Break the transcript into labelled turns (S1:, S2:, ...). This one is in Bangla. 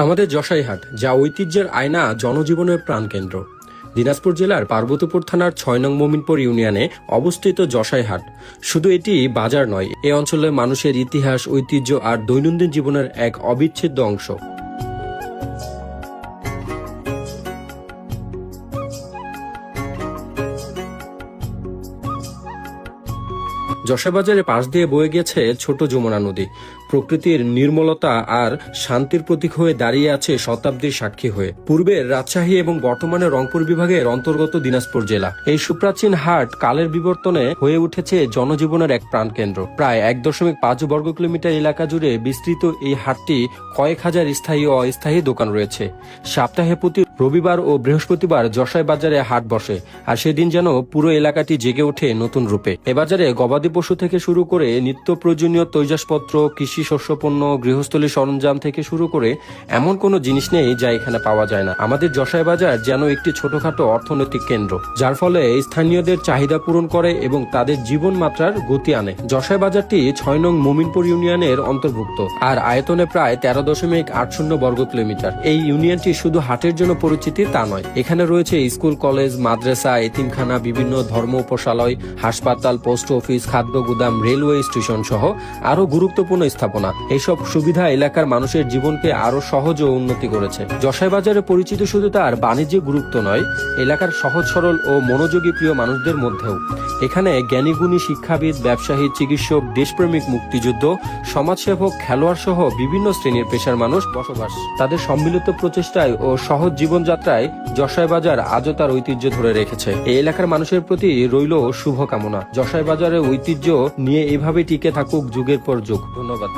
S1: আমাদের যশাইহাট, যা ঐতিহ্যের আয়না, জনজীবনের প্রাণকেন্দ্র। দিনাজপুর জেলার পার্বতীপুর থানার ৬ নং মোমিনপুর ইউনিয়নে অবস্থিত যশাইহাট শুধু এটি বাজার নয়, এ অঞ্চলের মানুষের ইতিহাস, ঐতিহ্য আর দৈনন্দিন জীবনের এক অবিচ্ছেদ্য অংশ। যশোবাজারের পাশ দিয়ে বয়ে গেছে ছোট যমুনা নদী। প্রকৃতির নির্মলতা আর শান্তির প্রতীক হয়ে দাঁড়িয়ে আছে শতাব্দীর সাক্ষী হয়ে। পূর্বের রাজশাহী এবং বর্তমানে রংপুর বিভাগের অন্তর্গত দিনাজপুর জেলা। এই সুপ্রাচীন হাট কালের বিবর্তনে হয়ে উঠেছে জনজীবনের এক প্রাণকেন্দ্র। প্রায় ১.৫ বর্গ কিলোমিটার এলাকা জুড়ে বিস্তৃত এই হাটটি কয়েক হাজার স্থায়ী ও অস্থায়ী দোকান রয়েছে। সপ্তাহে প্রতি রবিবার ও বৃহস্পতিবার যশাই বাজারে হাট বসে, আর সেদিন যেন পুরো এলাকাটি জেগে ওঠে নতুন রূপে। এ বাজারে গবাদি পশু থেকে শুরু করে নিত্য প্রয়োজনীয় তৈজসপত্র, কৃষি শস্যপণ্য, গৃহস্থলী সরঞ্জাম থেকে শুরু করে এমন কোনো জিনিস নেই যা এখানে পাওয়া যায় না। আমাদের যশাই বাজার যেন একটি ছোটখাটো অর্থনৈতিক কেন্দ্র, যার ফলে স্থানীয়দের চাহিদা পূরণ করে এবং তাদের জীবনমাত্রার গতি আনে। যশাই বাজারটি ৬ নং মোমিনপুর ইউনিয়নের অন্তর্ভুক্ত আর আয়তনে প্রায় ১৩.৮০ বর্গ কিলোমিটার। এই ইউনিয়নটি শুধু হাটের জন্য পরিচিতি তা নয়, এখানে রয়েছে স্কুল, কলেজ, মাদ্রাসা, এতিমখানা, বিভিন্ন ধর্ম উপাসালয়, হাসপাতাল, পোস্ট অফিস, খাদ্য গুদাম, রেলওয়ে স্টেশন সহ আরো গুরুত্বপূর্ণ স্থাপনা। এইসব সুবিধা এলাকার মানুষের জীবনকে আরো সহজ ও উন্নতি করেছে। যশাই বাজারে পরিচিত শুধু তার বাণিজ্যিক গুরুত্ব নয়, এলাকার সহজ সরল ও মনোযোগী প্রিয় মানুষদের মধ্যেও। এখানে জ্ঞানীগুণী শিক্ষাবিদ, ব্যবসায়ী, চিকিৎসক, দেশপ্রেমিক, মুক্তিযুদ্ধ, সমাজসেবক, খেলোয়াড় সহ বিভিন্ন শ্রেণীর পেশার মানুষ বসবাস। তাদের সম্মিলিত প্রচেষ্টায় ও সহজ জীবনযাত্রায় যশাই বাজার আজও তার ঐতিহ্য ধরে রেখেছে। এই এলাকার মানুষের প্রতি রইল শুভকামনা। যশাই বাজারের ঐতিহ্য নিয়ে এভাবে টিকে থাকুক যুগের পর যুগ। ধন্যবাদ।